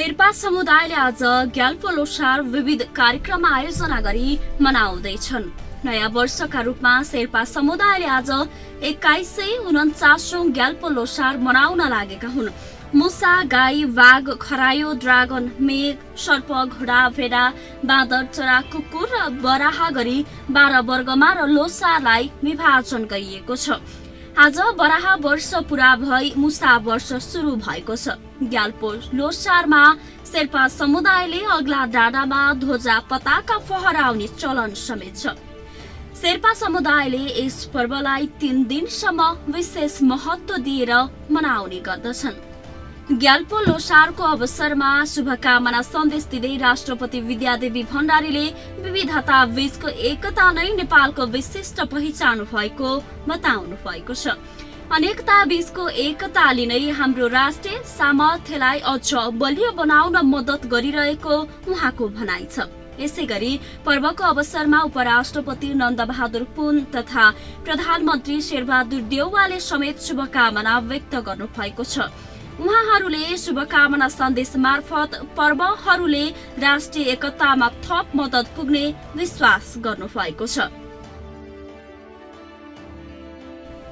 शेर्पा समुदायले आज ग्याल्पो लोसार विविध कार्यक्रम आयोजना गरी मनाउँदैछन्। नयाँ वर्षका रूपमा शेर्पा समुदायले आज 2149औं ग्याल्पो लोसार मनाउन लागेका हुन्। मुसा, गाई, बाघ, खरायो, ड्रागन, मेघ, सर्प, घोडा, भेडा, बाँदर, चरा, कुकुर र बराहा गरी 12 वर्गमा र लोसारलाई विभाजन गरिएको छ। आज बराहा वर्ष पूरा भई मुसा वर्ष सुरु भएको छ। ग्याल्पो लोसारमा शेर्पा समुदायले अग्ला डाँडामा ध्वजा पताका फहराउने चलन समेत छ। शेर्पा समुदायले यस पर्वलाई 3 दिनसम्म विशेष महत्व दिएर मनाउने गर्दछन्। ग्याल्पो लोसारको अवसरमा शुभकामना सन्देश दिँदै राष्ट्रपति विद्यादेवी भण्डारीले विविधता बीचको एकता नै नेपालको विशिष्ट पहिचान भएको बताउनु भएको छ। अनेकता बीचको एकताले नै हाम्रो राष्ट्रिय सामर्थ्यलाई अझ बलियो बनाउन मद्दत गरिरहेको उहाँको भनाइ छ। यसैगरी पर्वको अवसरमा उपराष्ट्रपति नन्दबहादुर पुन तथा प्रधानमन्त्री शेरबहादुर देउवाले समेत शुभकामना व्यक्त गर्नुभएको छ। उहाँहरूले शुभकामना सन्देश मार्फत पर्वहरूले राष्ट्रिय एकतामा थप मद्दत पुग्ने विश्वास गर्नुभएको छ।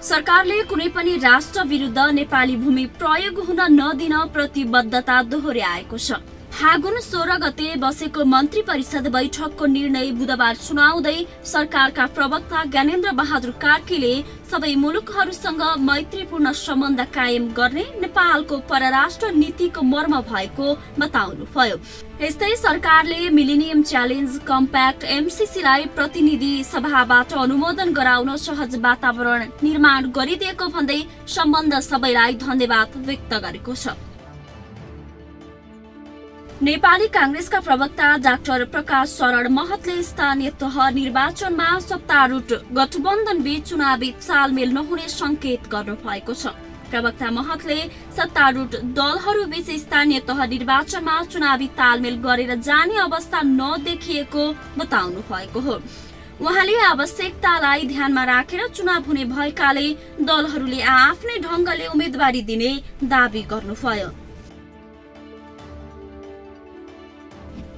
सरकारले कुनै पनि राष्ट्र विरुद्ध नेपाली भूमि प्रयोग हुन नदिन प्रतिबद्धता दोहोर्याएको छ। फागुन 16 गते बसेको मन्त्री परिषद बैठकको निर्णय बुधबार सुनाउँदै सरकारका प्रवक्ता ज्ञानेन्द्र बहादुर कार्कीले सबै मुलुकहरूसँग मैत्रीपूर्ण सम्बन्ध कायम गर्ने नेपालको परराष्ट्र नीतिको मर्म भएको बताउनुभयो। यस्तै सरकारले मिलेनियम च्यालेन्ज कम्प्याक्ट MCCलाई प्रतिनिधि सभाबाट अनुमोदन गराउन सहज वातावरण निर्माण गरिदिएको भन्दै सम्बन्ध सबैलाई धन्यवाद व्यक्त गरेको छ। नेपाली कांग्रेसका प्रवक्ता डाक्टर प्रकाश शरण महतले स्थानीय तह निर्वाचनमा सत्तारूढ गठबन्धन बीच चुनावी तालमेल नहुने संकेत गर्नुभएको छ। प्रवक्ता महतले सत्तारूढ दलहरू बीच स्थानीय तह निर्वाचनमा चुनावी तालमेल गरेर जाने अवस्था नदेखिएको बताउनु भएको हो। उहाँले आवश्यकतालाई ध्यानमा राखेर चुनाव हुने भएकाले दलहरूले आफ्नै ढंगले उम्मेदवारी दिने दावी गर्नुभयो।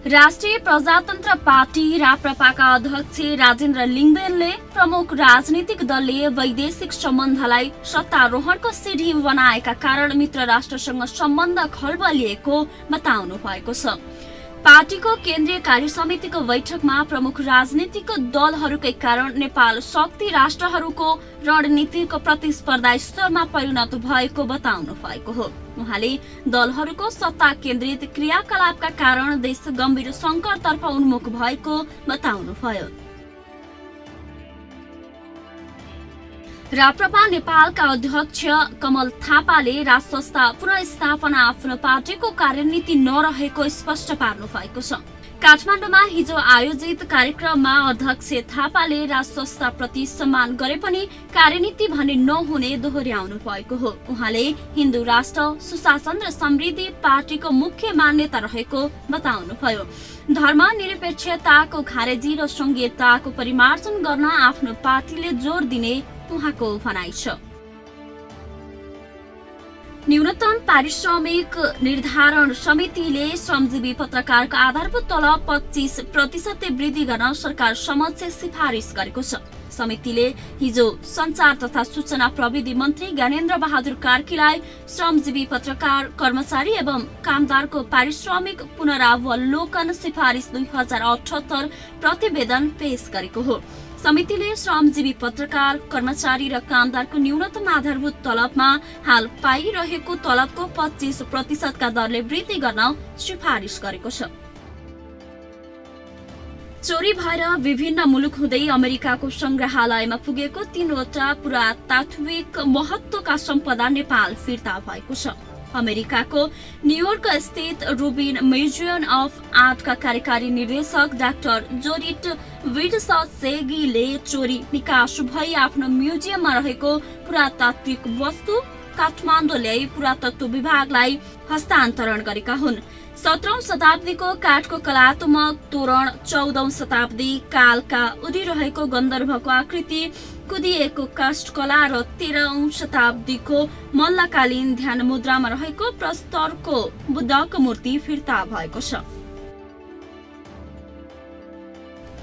राष्ट्रिय प्रजातन्त्र पार्टी राप्रपाका अध्यक्ष राजेन्द्र लिङ्गदेनले प्रमुख राजनीतिक दलले वैदेशिक सम्बन्धलाई सत्तारोहणको सिढी बनाएका कारण मित्र राष्ट्रसँग सम्बन्ध खलबलिएको बताउनु भएको छ। पार्टीको केन्द्रीय कार्य समितिको बैठकमा प्रमुख राजनीतिक दलहरूकै कारण नेपाल शक्ति राष्ट्रहरूको रणनीतिको प्रतिस्पर्धा स्तरमा परिणत भएको बताउनु भएको हो। उहाँले दलहरूको सत्ता केन्द्रित क्रियाकलापका कारण देश गम्भीर संकटतर्फ उन्मुख भएको बताउनुभयो। राप्रपा नेपालका अध्यक्ष कमल थापाले राजसंस्था पुनर्स्थापना आफ्नो पार्टीको कार्यनीति नरहेको स्पष्ट पार्नु भएको छ। काठमाडौँमा हिजो आयोजित कार्यक्रममा अध्यक्ष थापाले राजसंस्था प्रति सम्मान गरे पनि कार्यनीति भने नहुने दोहोर्याउनु भएको हो। उहाँले हिन्दू राष्ट्र, सुशासन र समृद्धि पार्टीको मुख्य मान्यता रहेको बताउनुभयो। धर्मनिरपेक्षताको खारेजी र संघीयताको परिमार्जन गर्न आफ्नो पार्टीले जोड दिने उहाँको भनाइ छ। न्यूनतम पारिश्रमिक निर्धारण समितिले श्रमजीवी पत्रकारको आधारभूत तलब 25% वृद्धि गर्न सरकार समक्ष सिफारिस गरेको छ। समितिले हिजो संचार तथा सूचना प्रविधि मन्त्री ज्ञानेन्द्र बहादुर कार्कीलाई श्रमजीवी पत्रकार, कर्मचारी एवं कामदारको पारिश्रमिक पुनरावलोकन सिफारिस 2078 प्रतिवेदन पेश गरेको हो। समितिले श्रमजीवी पत्रकार, कर्मचारी र कामदारको न्यूनतम आधारभूत तलबमा हाल पाइरहेको तलबको 25% का दरले वृद्धि गर्न सिफारिस गरेको छ। चोरी भएर विभिन्न मुलुक हुँदै अमेरिकाको संग्रहालयमा पुगेको 3वटा पुरातात्विक महत्वका सम्पदा नेपाल फिर्ता भएको छ। अमेरिकाको न्यूयोर्क स्थित रुबिन म्युजियम अफ आर्टका कार्यकारी निर्देशक डाक्टर जोरिट विडससेगीले चोरी निकास भई आफ्नो म्युजियममा रहेको पुरातात्विक वस्तु काठमाडौँ ल्याई पुरातत्व विभागलाई हस्तान्तरण गरेका हुन्। 17औं शताब्दीको काठको कलात्मक तोरण, 14औं शताब्दी कालका उडिरहेको गन्धर्वको आकृति कुदिएको काष्ठकला र 13औं शताब्दीको मल्लकालीन ध्यान मुद्रामा रहेको प्रस्तरको बुद्धको मूर्ति फिर्ता भएको छ।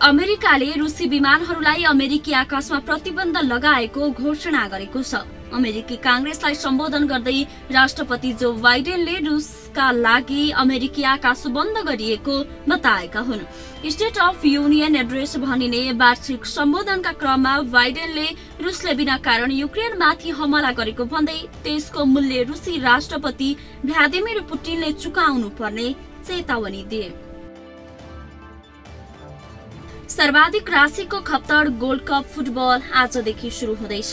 अमेरिकाले रुसी विमानहरूलाई अमेरिकी आकाशमा प्रतिबन्ध लगाएको घोषणा गरेको छ। अमेरिकी कांग्रेसलाई सम्बोधन गर्दै राष्ट्रपति जो बाइडेनले रुसका लागि अमेरिकी आकाश बन्द गरिएको बताएका हुन्। स्टेट अफ युनियन एड्रेस भनिने वार्षिक सम्बोधनका क्रममा बाइडेनले रुसले बिना कारण युक्रेनमाथि हमला गरेको भन्दै त्यसको मूल्य रुसी राष्ट्रपति भ्लादिमिर पुटिनले चुकाउनु पर्ने चेतावनी दिए। सर्वाधिक राशिको खप्तड गोल्ड कप फुटबल आजदेखि सुरु हुँदैछ।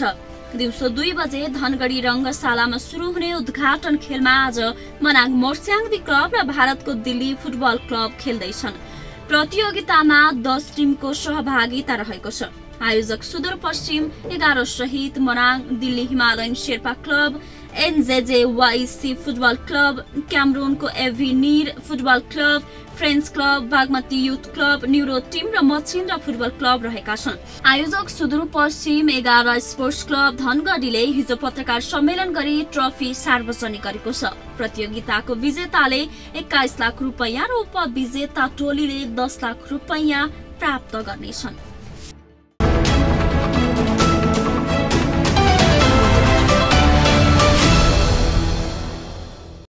दिउँसो 2 बजे धनगढी रंगशालामा सुरु हुने उद्घाटन खेलमा आज मनाङ मोर्स्याङदी क्लब र भारतको दिल्ली फुटबल क्लब खेल्दैछन्। प्रतियोगितामा 10 टिमको सहभागिता रहेको छ। आयोजक सुदूरपश्चिम 11 सहित Manang, Delhi Himalayan Sherpa club, NJJYC football club, क्यामरूनको Avenir football club, French club, Bagmati youth club, New Road team र मच्छिन्द्र फुटबल क्लब रहेका छन्। आयोजक सुदूरपश्चिम 11 स्पोर्ट्स क्लब धनगढीले हिजो पत्रकार सम्मेलन गरी ट्रफी सार्वजनिक गरेको छ। प्रतियोगिताको विजेताले 21 लाख रुपैयाँ र उपविजेता टोलीले 10 लाख रुपैयाँ प्राप्त गर्नेछन्।